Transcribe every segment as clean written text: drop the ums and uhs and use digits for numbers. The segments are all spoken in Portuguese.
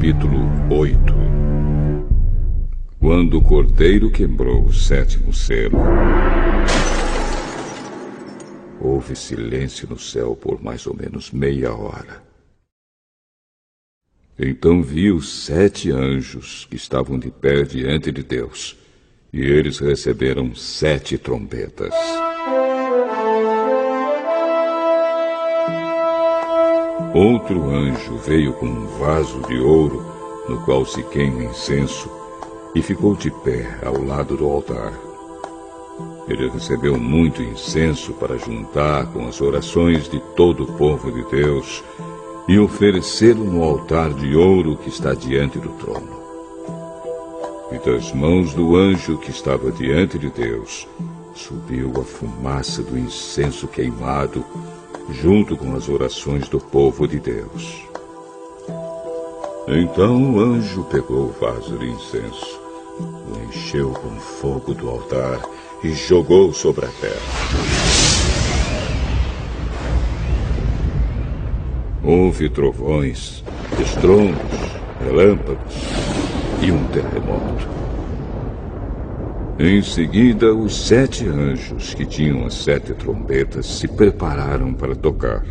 Capítulo 8. Quando o cordeiro quebrou o sétimo selo, houve silêncio no céu por mais ou menos meia hora. Então vi os 7 anjos que estavam de pé diante de Deus, e eles receberam 7 trombetas. Outro anjo veio com um vaso de ouro, no qual se queima incenso, e ficou de pé ao lado do altar. Ele recebeu muito incenso para juntar com as orações de todo o povo de Deus e oferecê-lo no altar de ouro que está diante do trono. E das mãos do anjo que estava diante de Deus subiu a fumaça do incenso queimado, junto com as orações do povo de Deus. Então o anjo pegou o vaso de incenso, o encheu com fogo do altar e jogou sobre a terra. Houve trovões, estrondos, relâmpagos e um terremoto. Em seguida, os 7 anjos que tinham as 7 trombetas se prepararam para tocar.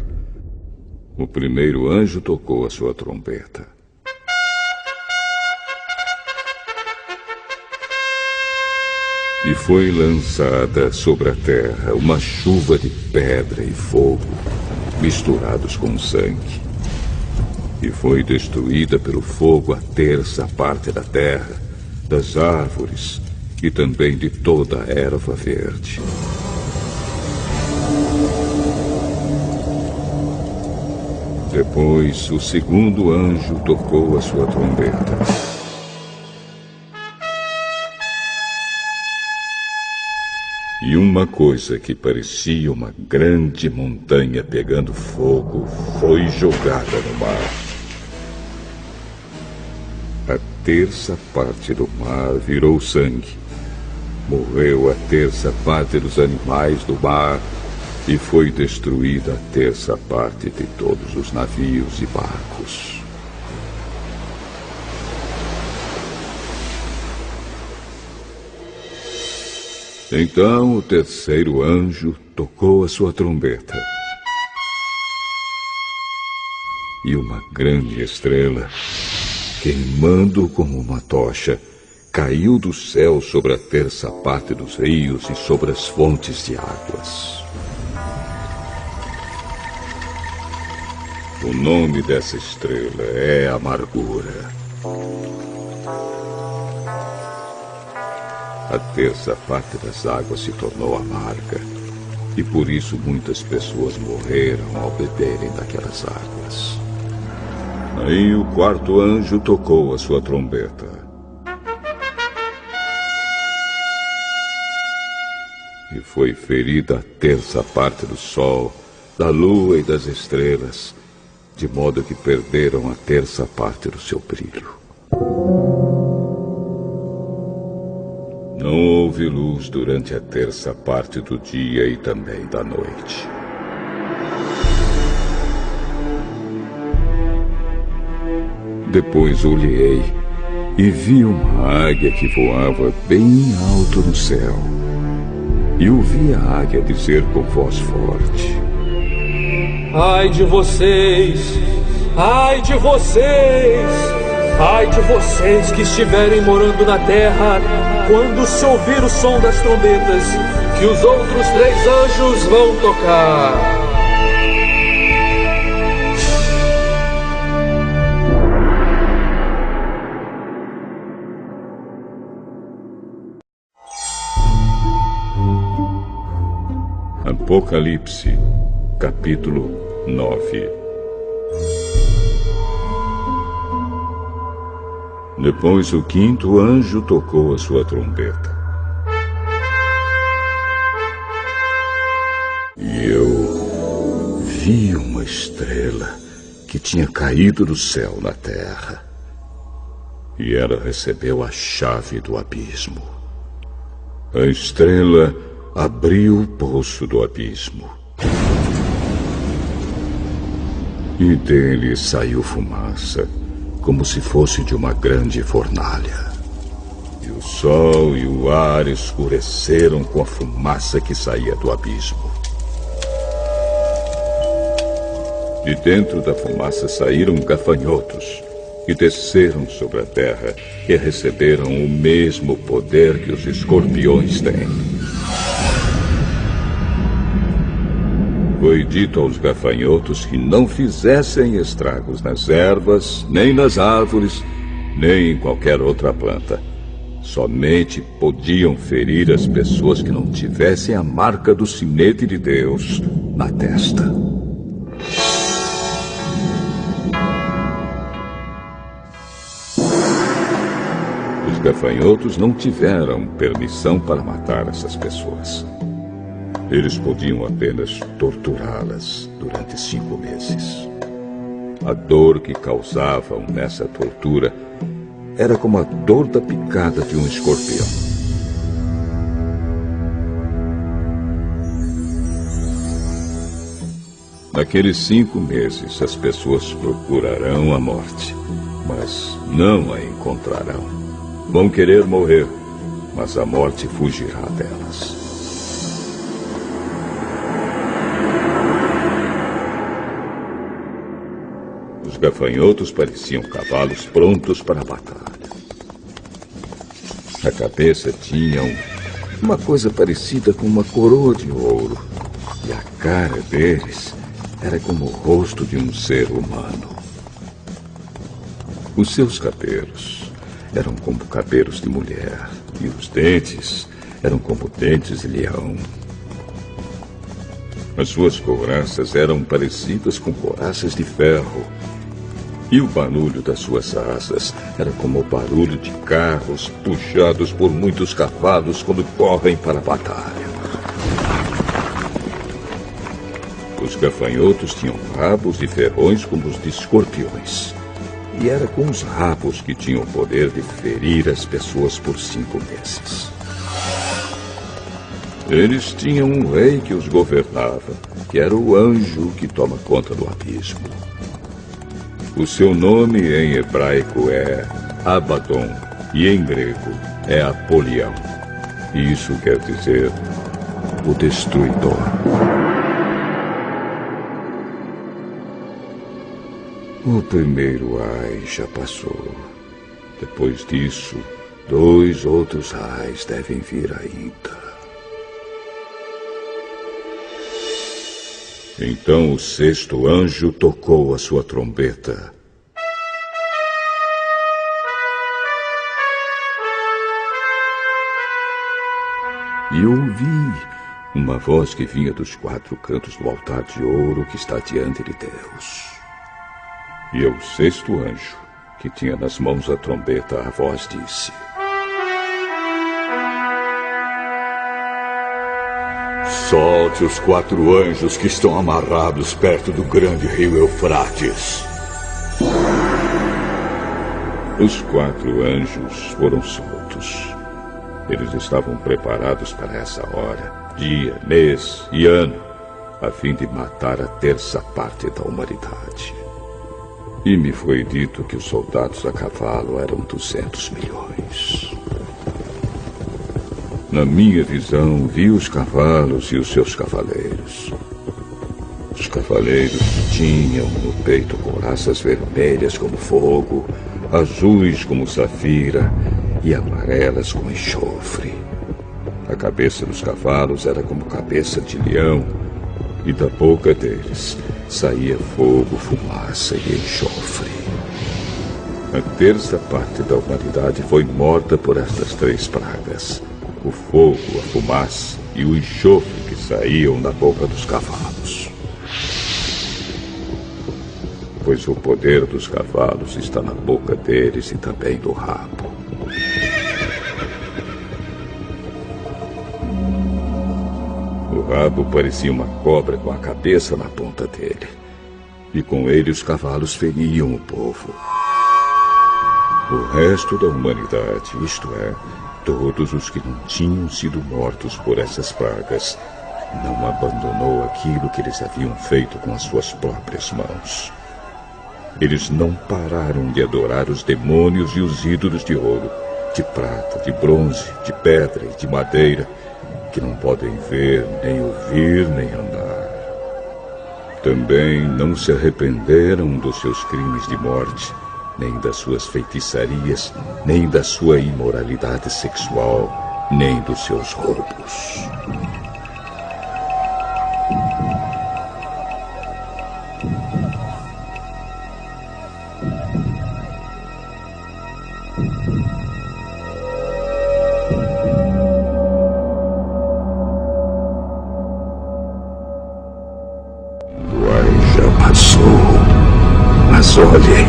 O primeiro anjo tocou a sua trombeta. E foi lançada sobre a terra uma chuva de pedra e fogo, misturados com sangue. E foi destruída pelo fogo a terça parte da terra, das árvores e também de toda a erva verde. Depois, o segundo anjo tocou a sua trombeta. E uma coisa que parecia uma grande montanha pegando fogo foi jogada no mar. A terça parte do mar virou sangue. Morreu a terça parte dos animais do mar e foi destruída a terça parte de todos os navios e barcos. Então o terceiro anjo tocou a sua trombeta. E uma grande estrela, queimando como uma tocha, caiu do céu sobre a terça parte dos rios e sobre as fontes de águas. O nome dessa estrela é Amargura. A terça parte das águas se tornou amarga, e por isso muitas pessoas morreram ao beberem daquelas águas. Aí o quarto anjo tocou a sua trombeta. E foi ferida a terça parte do sol, da lua e das estrelas, de modo que perderam a terça parte do seu brilho. Não houve luz durante a terça parte do dia e também da noite. Depois olhei e vi uma águia que voava bem alto no céu. E ouvi a águia dizer com voz forte: Ai de vocês! Ai de vocês! Ai de vocês que estiverem morando na terra, quando se ouvir o som das trombetas, que os outros 3 anjos vão tocar. Apocalipse, capítulo 9. Depois o quinto anjo tocou a sua trombeta. E eu vi uma estrela que tinha caído do céu na terra. E ela recebeu a chave do abismo. A estrela abriu o poço do abismo. E dele saiu fumaça, como se fosse de uma grande fornalha. E o sol e o ar escureceram com a fumaça que saía do abismo. De dentro da fumaça saíram gafanhotos, que desceram sobre a terra e receberam o mesmo poder que os escorpiões têm. Foi dito aos gafanhotos que não fizessem estragos nas ervas, nem nas árvores, nem em qualquer outra planta. Somente podiam ferir as pessoas que não tivessem a marca do sinete de Deus na testa. Os gafanhotos não tiveram permissão para matar essas pessoas. Eles podiam apenas torturá-las durante 5 meses. A dor que causavam nessa tortura era como a dor da picada de um escorpião. Naqueles 5 meses, as pessoas procurarão a morte, mas não a encontrarão. Vão querer morrer, mas a morte fugirá delas. Os gafanhotos pareciam cavalos prontos para a batalha. A cabeça tinha uma coisa parecida com uma coroa de ouro. E a cara deles era como o rosto de um ser humano. Os seus cabelos eram como cabelos de mulher. E os dentes eram como dentes de leão. As suas couraças eram parecidas com couraças de ferro. E o barulho das suas asas era como o barulho de carros puxados por muitos cavalos quando correm para a batalha. Os gafanhotos tinham rabos e ferrões como os de escorpiões. E era com os rabos que tinham o poder de ferir as pessoas por 5 meses. Eles tinham um rei que os governava, que era o anjo que toma conta do abismo. O seu nome em hebraico é Abaddon e em grego é Apolião. Isso quer dizer o destruidor. O primeiro ai já passou. Depois disso, 2 outros ais devem vir ainda. Então o 6º anjo tocou a sua trombeta. E ouvi uma voz que vinha dos 4 cantos do altar de ouro que está diante de Deus. E ao 6º anjo, que tinha nas mãos a trombeta, a voz disse: Solte os 4 anjos que estão amarrados perto do grande rio Eufrates. Os 4 anjos foram soltos. Eles estavam preparados para essa hora, dia, mês e ano, a fim de matar a 1/3 parte da humanidade. E me foi dito que os soldados a cavalo eram 200 milhões. Na minha visão, vi os cavalos e os seus cavaleiros. Os cavaleiros tinham no peito couraças vermelhas como fogo, azuis como safira e amarelas como enxofre. A cabeça dos cavalos era como cabeça de leão, e da boca deles saía fogo, fumaça e enxofre. A 1/3 parte da humanidade foi morta por estas 3 pragas: o fogo, a fumaça e o enxofre que saíam da boca dos cavalos. Pois o poder dos cavalos está na boca deles e também no rabo. O rabo parecia uma cobra com a cabeça na ponta dele. E com ele os cavalos feriam o povo. O resto da humanidade, isto é, todos os que não tinham sido mortos por essas pragas, não abandonou aquilo que eles haviam feito com as suas próprias mãos. Eles não pararam de adorar os demônios e os ídolos de ouro, de prata, de bronze, de pedra e de madeira, que não podem ver, nem ouvir, nem andar. Também não se arrependeram dos seus crimes de morte, nem das suas feitiçarias, nem da sua imoralidade sexual, nem dos seus roubos. Mas olhem,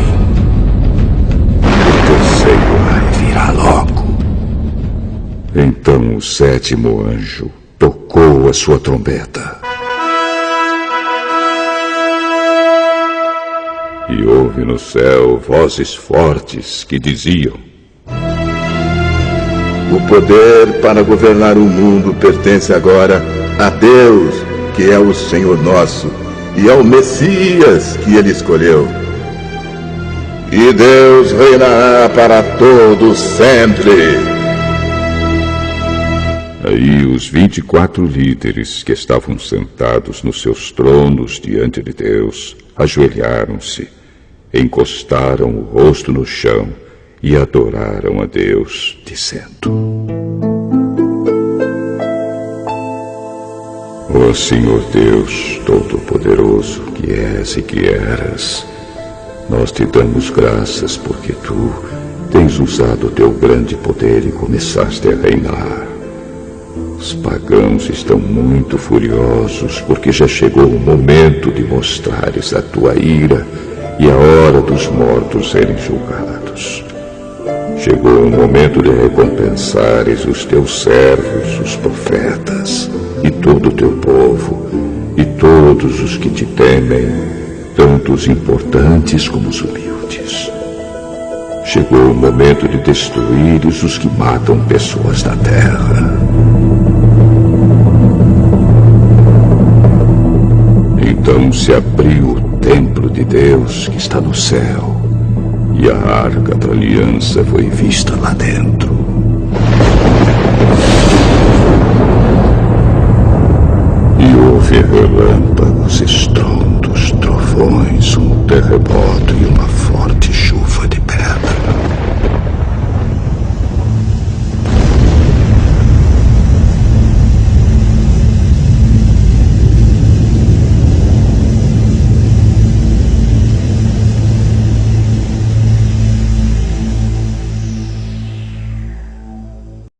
o terceiro vai virá logo. Então o sétimo anjo tocou a sua trombeta. E houve no céu vozes fortes que diziam: o poder para governar o mundo pertence agora a Deus, que é o Senhor nosso, e ao Messias que ele escolheu. E Deus reinará para todos sempre. Aí os 24 líderes que estavam sentados nos seus tronos diante de Deus ajoelharam-se, encostaram o rosto no chão e adoraram a Deus, dizendo: Ó Senhor Deus Todo-Poderoso, que és e que eras, nós te damos graças porque tu tens usado o teu grande poder e começaste a reinar. Os pagãos estão muito furiosos porque já chegou o momento de mostrares a tua ira e a hora dos mortos serem julgados. Chegou o momento de recompensares os teus servos, os profetas, e todo o teu povo, e todos os que te temem, tanto os importantes como os humildes. Chegou o momento de destruíres os que matam pessoas na terra. Então se abriu o templo de Deus que está no céu, e a arca da aliança foi vista lá dentro. E houve relâmpagos, estrondos, trovões, um terremoto e uma forte chuva.